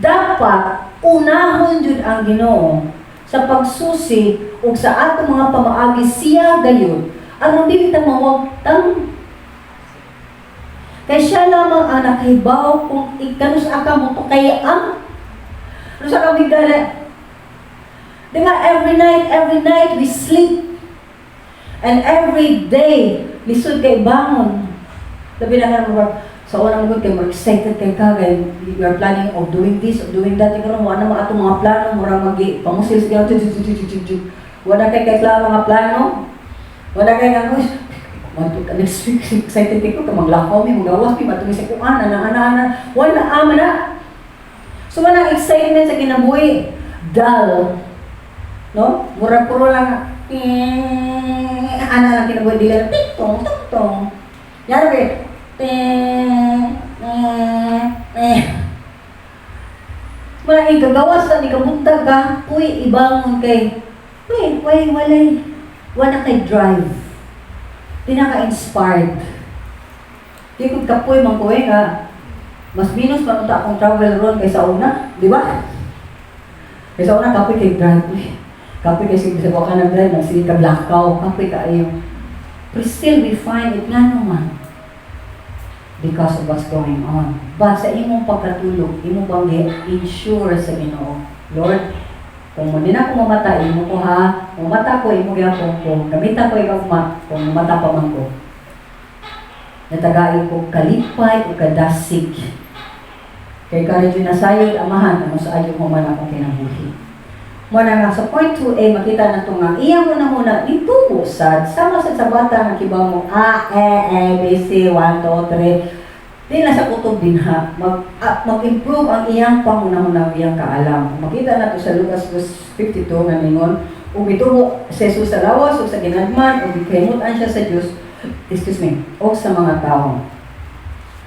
dapat unahon yun ang Ginoo sa pagsusi o sa atong mga pamaagi siya gayon. Ano di kita mawagtang? Kaya siya lamang ang nakahibaw kung ikanus aka mo to kaya ang ano sa kabigala. Diba, every night we sleep. And every day, lisod kay bangon. Sabi na nga mo, sa unang good kay excited kay kagay, you are planning of doing this, of doing that. Ikaw wala mga atong mga plano, mura magi, pamusil siya, wala kay klaro mga plano. Wala kay nga, next week, excited kay ko, maglakaw mi, magawas mi, matungin sa kuan, ana, wala ama na. So, wala excitement sa kinabuhi. Dull. No? Mura puro lang ana lang kinabuhi dila tong tong. Yari mula igagawas sa ni kabuntag ka, uy ibangon kay wala kay drive. Di na ka-inspired. Di ko kapoy mangkuwi nga mas minus pa nung akong travel ron kaysa una, di ba? Kaysa una kapoy kay drive. Kapoy kasi sa ka ng drive, nagsili ka blackout, kapoy ka ayun. But still, we find it nga naman because of what's going on. But sa imong pagkatulog, imong bang ensure sa Ginoo, Lord, kung mo din ako mamatay, imo ko ha, mamata ko, imo gyapon ko, gamitan ko ikaw kung mamata pa man ko. Natagain ko kalipay o kadasig. Kay karidyo na sayod, amahan, ano sa ayaw mo man akong kinabuhi. Muna nga, sa point 2a, makita na ito nga, iya mo na muna, itubo sad, sama sa bata ng kibaw mo, B, C, 1, 2, 3, di na sa kutob din ha, mag-improve ang iyang panguna-muna iyang kaalam. Makita na ito sa Lucas 52 nga ningon, umitubo sa Jesus sa lawas, o sa ginagman, o bikayimutan siya sa Diyos, o sa mga tao.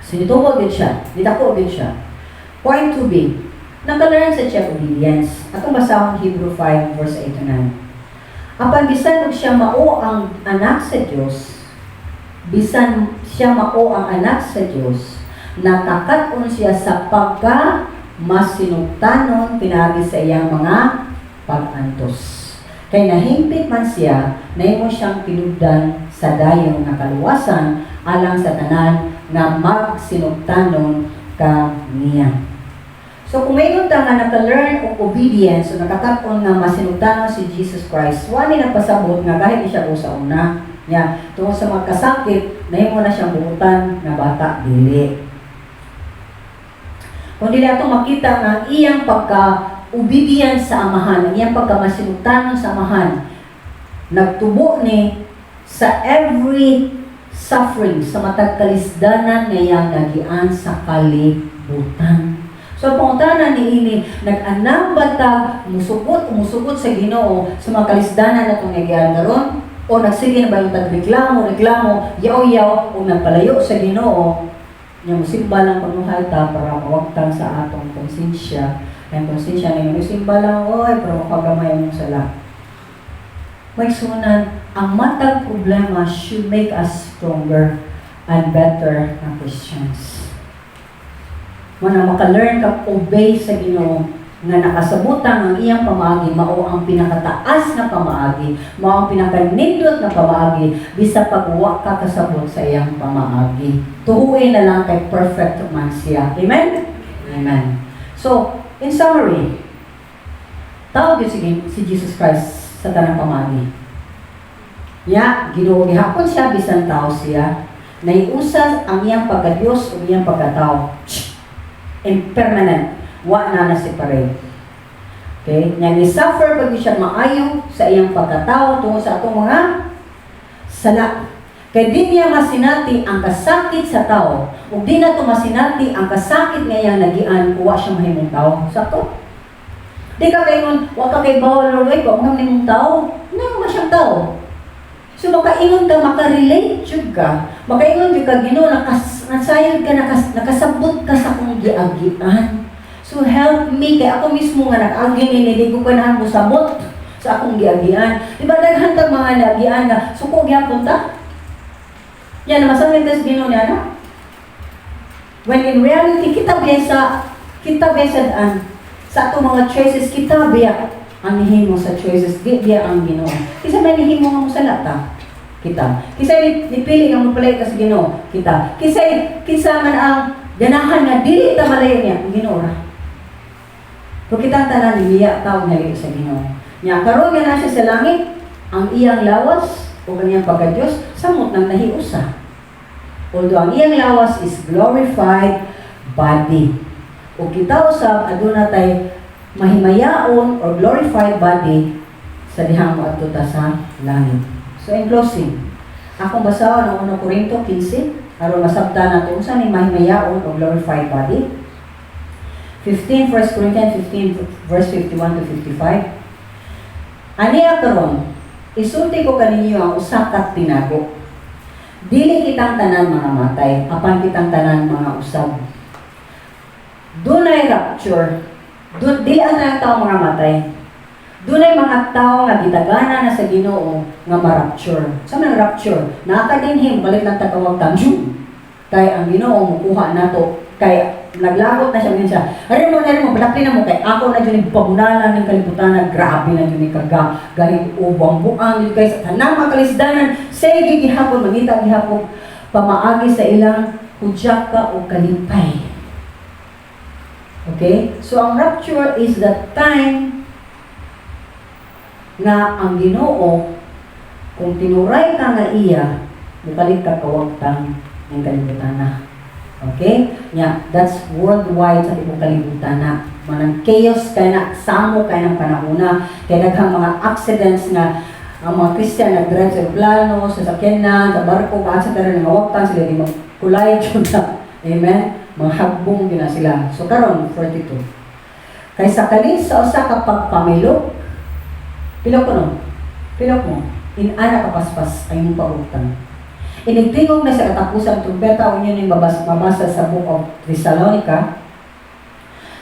So, nitubo din siya, ditako din siya. Point 2b, nakalearn sa siya obedience. Atong basahon Hebrew 5 verse 8 to 9. Apan bisan siya mao ang anak sa Dios, bisan siya mao ang anak sa Dios, nakakat-on siya sa pagka masinugtanon pinaagi sa iyang mga pag-antos. Kay nahimpit man siya, nahimo siyang pinugdan sa dayong nakaluwasan alang sa tanan nga magsinugtanon kaniya. So kung mayroon ta nga naka-learn of obedience o nakakapon nga masinugtanon si Jesus Christ, wani nagpasabot nga kahit siya sa una, tungkol sa magkasakit, nahimo na siyang buutan nga bata dili. Kung dili ato makita nga iyang pagka-obedience sa amahan, ang iyang pagka-masinugtanon sa amahan, nagtubo ni sa every suffering, sa matag kalisdanan nga iyang nagian sa kalibutan. So, pangutanan ni ini, nag-anang batag, umusugot sa Ginoo sa mga kalisdanan na itong nagyan karon o nagsige na ba yung tagreklamo, yaw-yaw, o nagpalayo sa Ginoo, yung musimba lang panuhay ta para mawagtang sa atong konsensya. Ang konsensya na yung musimba lang, para mapagamay yung sala. May sunan, ang matag problema should make us stronger and better na Christians. Muna maka-learn ka obey sa Ginoo nga nakasabutan ang iyang pamaagi, mao ang pinakataas na pamaagi, mao ang pinakanindot na pamaagi, bisa pagwa ka kasabot sa iyang pamaagi. Tuhuin na lang kay perfect man siya. Amen? Amen. So, in summary, tawag yun si Jesus Christ sa tanang pamaagi. Ginoo gihapon siya, bisan tao siya, naiusas ang iyang pagka-Diyos o iyang pagkatao. Impermanent. Wa na separate. Okay? Nga ni-suffer pag siya maayo sa iyang pagkatao tungkol sa atong mga sala. Kaya di niya masinati ang kasakit sa tao. O di na ito masinati ang kasakit nga iyang nagian, kuha siya mahimong tao. Sakto? Di ka kaingon, wa ka kay bawal Lord, ay kung ngam nimong tao, na siyang tao. So makaingon ka, makarelate jud ka. Makaingon jud ka, Ginoo, nasayod ka, nakasabot ka sa akong giagian. So help me, kay ako mismo nga nag-agi ni di ko ganahan mo sabot sa akong giagian. Di ba daghan kang mga nagian nga, suko gyapon ta? Yan, masangit sa Ginoo niya, no? When in reality, kita biya sa atong mga choices, kita biya ang himo sa choices, di biya ang Ginoo. Kisa may himo nga mo sa lata, kita. Kisa nipili nga mo palay ka sa Ginoo, kita. Kisa man ang ganahan nga dili ta malayo niya, ang Ginoo ra. Kung kita tanan niya tao nga sa Ginoo. Nya karon nga na siya sa langit, ang iyang lawas o kanyang pagka-Diyos samot nang nahiusa. Although ang iyang lawas is glorified body. O kita usab aduna tay mahimayaon or glorified body sa dihang moadto ta sa langit. So in closing, akong basahon ang 1 Corinto 15 aron masabtan nato unsa ni mahimayaon o glorified body. 1 Corinthians 15 verse 51 to 55. Aniya karon, isulti ko kaninyo ang usa ka tinago. Dili kitang tanan mga matay, apan kitang tanan mga usab. Dunay rapture. Dili ang tao mga matay. Dunay mga tao nga gitagana na sa Ginoo nga ma-rapture. Sa mga rapture, nakakadinhim balik lang tagawagtan. Kay ang Ginoo mukuha nato kay naglagot na siya minsan. Ari mo balakli na mo kay ako na jud pabunalan ng kalibutan, grabe na jud kaga gahit ubang buang kay sa tanang makalisdanan say gihapon mangita gihapon pamaagi sa ilang hudyaka o kalipay. Okay? So ang rapture is the time na ang Ginoo kung tinuray ka nga iya, mukalit ka kawagtang ng kalibutan na. Okay? Yeah, that's worldwide sa ibang kalibutan na. Manang chaos kaya na, samo kaya ng panahuna, kaya naghang mga accidents na ang mga Christian nag-drive sa plano, sa sakyanan, sa barko, kaasa ka rin ng awagtan, sila di magkulay, amen? Mga hagbong din na sila. So karon 42. Kay sa kanin sa usa ka pagpamilok, pilok ko no? Pilok mo. Inana kapaspas ay mong pautang. Inigtingog na sa katapusan trumpeta o yun yung mabasa sa Book of Thessalonica.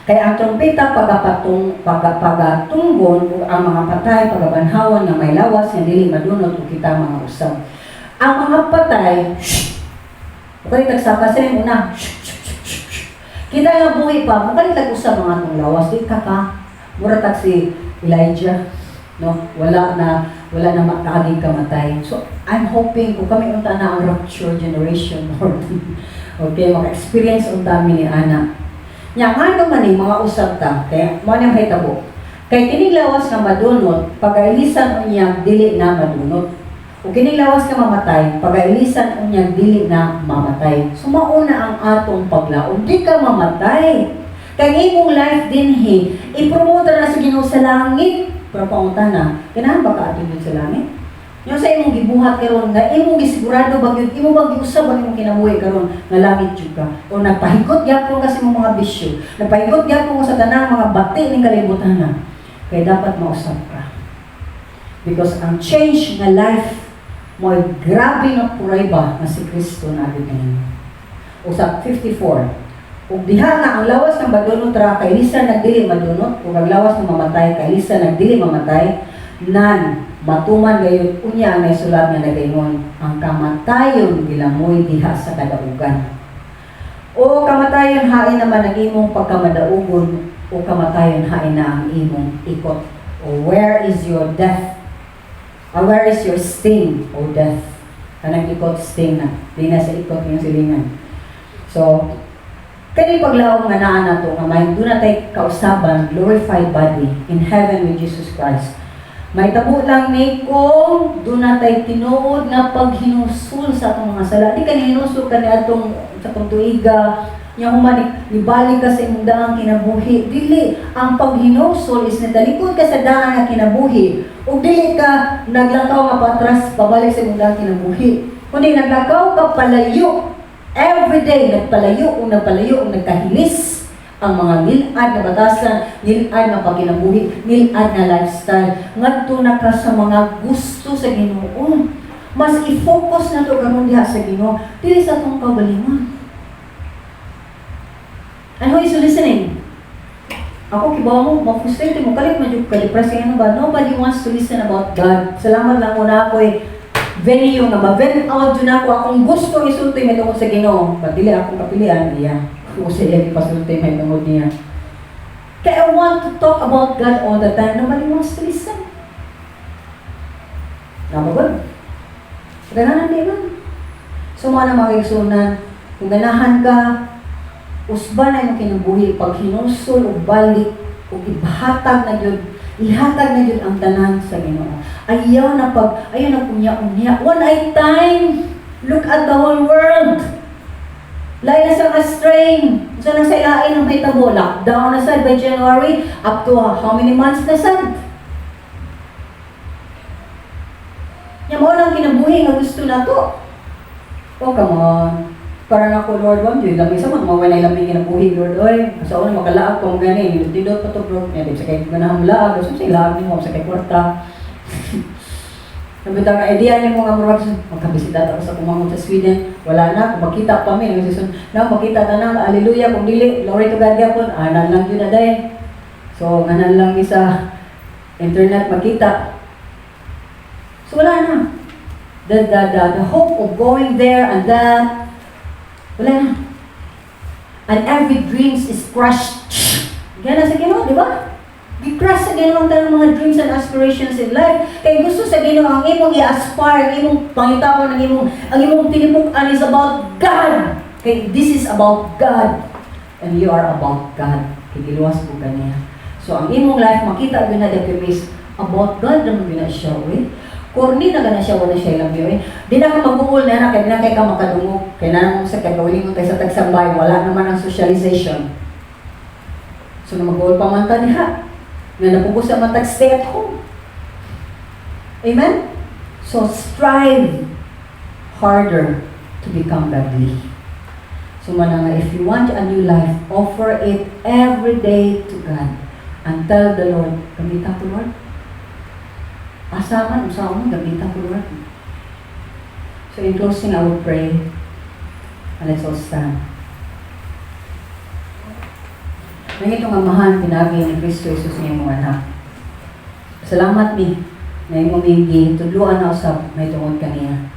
Kaya ang trumpeta pagatunggon ang mga patay pagabanhawan nga may lawas nga dili madunot o kita mga usab. Ang mga patay, okay, tagsaka sa rin una. Kita nga buhi pa, makalitag usab mga itong lawas. Di ka muratag si Elijah. No, wala na makaging kamatay. So, I'm hoping kung kami unta na ang rapture generation, Lord. Okay, maka-experience unta mi ni Ana. Nya nga man ni mga usab ta, kaya mo nang hitabo. Kay kining lawas nga madunot, pagailisan unya dili na madunot. O kining lawas nga mamatay, pagailisan unya dili na mamatay. So mauna ang atong paglaom, di ka mamatay. Kay imong life dinhi, ipromote na sa Ginoo sa langit. Pero pangunta na, kailangan ba ka atin sa langit? Yung sa imong gibuhat karon nga imong gisigurado bagyod imo bang giusab ang imong kinabuhi karon nga langit jud ka o nagpahigot gyapon kasi imong mga bisyo, nagpahigot gyapon sa tanang mga bati ning kalibutan na. Kaya dapat mausab ka. Because ang change nga life mo ay grabe nga purayba nga si Kristo na atin. Usab 54. Ug diha nga ang lawas ng madunot ra kay lisa nagdili madunot ug ang lawas ng mamatay kay lisa nagdili mamatay nan matuman gayud unya may sulat nga nagaingon ang kamatayon gilamoy diha sa kadaugan. O kamatayon hain naman ang imong pagkamadaugon o kamatayon hain na ang imong ikot. O where is your death? Where is your sting, O death? Kanang ikot sting na, di na sa ikot yung silingan. So, kani paglaom nga naa nato nga may doon natay kausaban glorified body in heaven with Jesus Christ. May tabo lang ni kung doon natay tinuod nga paghinusul sa atong mga sala. Di ka hinusul ka ni atong sa atong tuiga nya human ibalik ka sa imong daang kinabuhi. Dili ang paghinusul is nadalikod ka sa daang nga kinabuhi. Ug dili ka naglakaw nga patras pabalik sa imong daang kinabuhi. Kundi naglakaw ka palayo. Every day, nagpalayo o nagkahilis ang mga nilad na batasan, nilad na pagkinabuhi, nilad na lifestyle. Ngadto na ka sa mga gusto sa Ginoo. Mas i-focus na to karon diha sa Ginoo, dili sa atong kaugalingon. And who is listening? Ako kibaw mo, ma-frustrate mo, kalit medyo ka-depressing ano ba? Nobody wants to listen about God. Salamat lang muna ako venue nga ma-vent out dyan ako. Akong gusto isulti may tungkol sa Ginoo. Pagdili akong kapilian, iya. Kung sa iya ipasulti may tungkol niya. Kaya I want to talk about God all the time. Nobody wants to listen. Namagod? Ganahan din lang. So mga makikisunan, kung ganahan ka, usba na yung kinabuhi, pag hinusol o balik, o ihatag na yun, ihatag na yun ang tanan sa Ginoo. Ayaw na unya-unya. One at time, look at the whole world. Lain na sa ka-strain. So, nasa ilain ng may tabo. Lockdown na sad by January, up to how many months na sad? Yan mo lang kinabuhi nga gusto na to. Oh, come on. Parang ako, Lord, one day, lamig sa mga mawala lamig kinabuhi, Lord, oy. Sa una, makalaag ko, gani, dito pa to, bro. Yan, sa kayo ganahang laag. So, sa ilaag niyo, sa kayo kwarta. Nabitang idea niyo mga magkabisita ako sa kumangon sa Sweden. Wala na, kung makita pa mi, makita na na, hallelujah, kung dili, glory to God yapon, anan lang yun na day. So, ganan lang sa internet makita. So, wala na. The hope of going there and that, wala na. And every dreams is crushed. Gana sa Ginoo, di ba? Gi-crush sa Ginoo ang tanang mga dreams and aspirations in life. Kaya gusto sa Ginoo ang imong i-aspire, ang imong pangitapon, ang imong tinipukan is about God. Okay, this is about God. And you are about God. Kaya giluwas po kaniya. So, ang imong life, makita yun na is about God naman yun na siya, eh. Korni na gana siya, wala siya ilang yun, eh. Di na ka mag-uul na kaya di na kayo ka makadungog. Kaya na naman sa kagawin mo tayo sa tagsambay, wala naman ang socialization. So, na mag-uul pa man ta niya. Na napupos sa matag stay at home. Amen? So, strive harder to become godly. So, mananga, if you want a new life, offer it every day to God. And tell the Lord, gamitan ko, Lord. Asaman, usaman, gamitan ko, Lord. So, in closing, I will pray. And let's all stand. Nang itong amahan, pinagi ni Kristo Jesus niya mga anak. Salamat ni, na imong mingi, tudluan na usab, may tungod kaniya.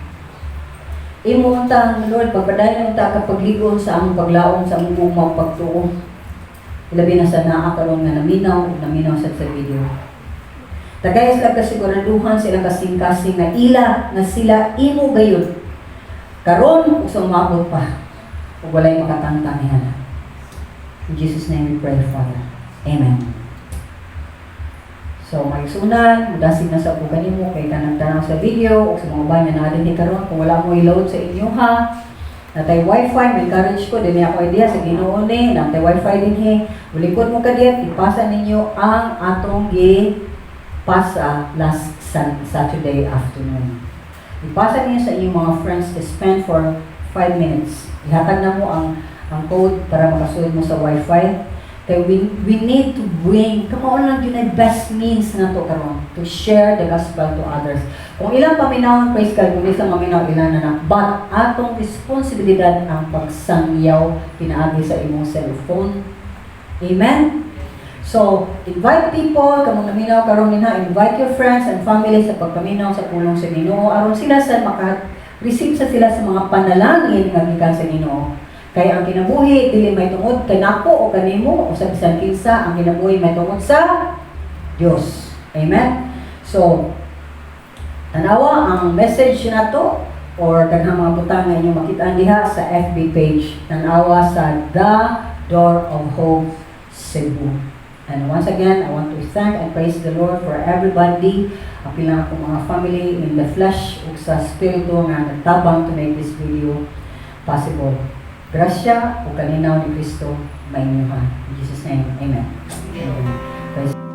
Imo untang, Lord, pagpadayon unta kapag ligon sa among paglaon, sa among mga pagtuo. Ilabi na sa naa karon nga naminaw sa video. Tagay sila kasiguraduhan, sila kasing-kasing na ila, na sila imo gayon. Karon, usang mabot pa, o walay makatangtang niya. In Jesus' name we pray, Father. Amen. So, magsunan, mudasin na sa upugan mo, kay tanang-tanang sa video, o sa mga banyan na natin karon kung wala mo i-load sa inyo ha. Natay wifi, may encourage ko, din ako idea sa Ginoo ni, natay wifi din he. Ulikod mo ka diyan, ipasa ninyo ang atong pasa last Saturday afternoon. Ipasa niyo sa inyong mga friends to spend for 5 minutes. Ihatag na mo ang code para makasunod mo sa wifi. Kaya we need to bring, kamaon lang yun ay best means na to karon to share the gospel to others. Kung ilang paminawon, praise God, kung isang maminaw, ilan na but atong responsibilidad ang pagsangyaw pinaagi sa imong cellphone. Amen? So, invite people, kamong naminaw karon nina, invite your friends and family sa pagpaminaw sa pulong sa Ginoo aron sila sa maka-receive sa sila sa mga panalangin nga gikan sa Ginoo. Kaya ang kinabuhi, dili may tungod kanako o kanimo o sa bisan kinsa, ang kinabuhi may tungod sa Dios. Amen? So, tanawa ang message na to or daghang mga butang nga inyong makita diha sa FB page. Tanawa sa The Door of Hope Cebu. And once again, I want to thank and praise the Lord for everybody, ang pilang akong mga family in the flesh ug sa spirito nga nagtabang to make this video possible. Grasya o kalinaw ni Kristo, may inyuhan. In Jesus' name, Amen. Amen.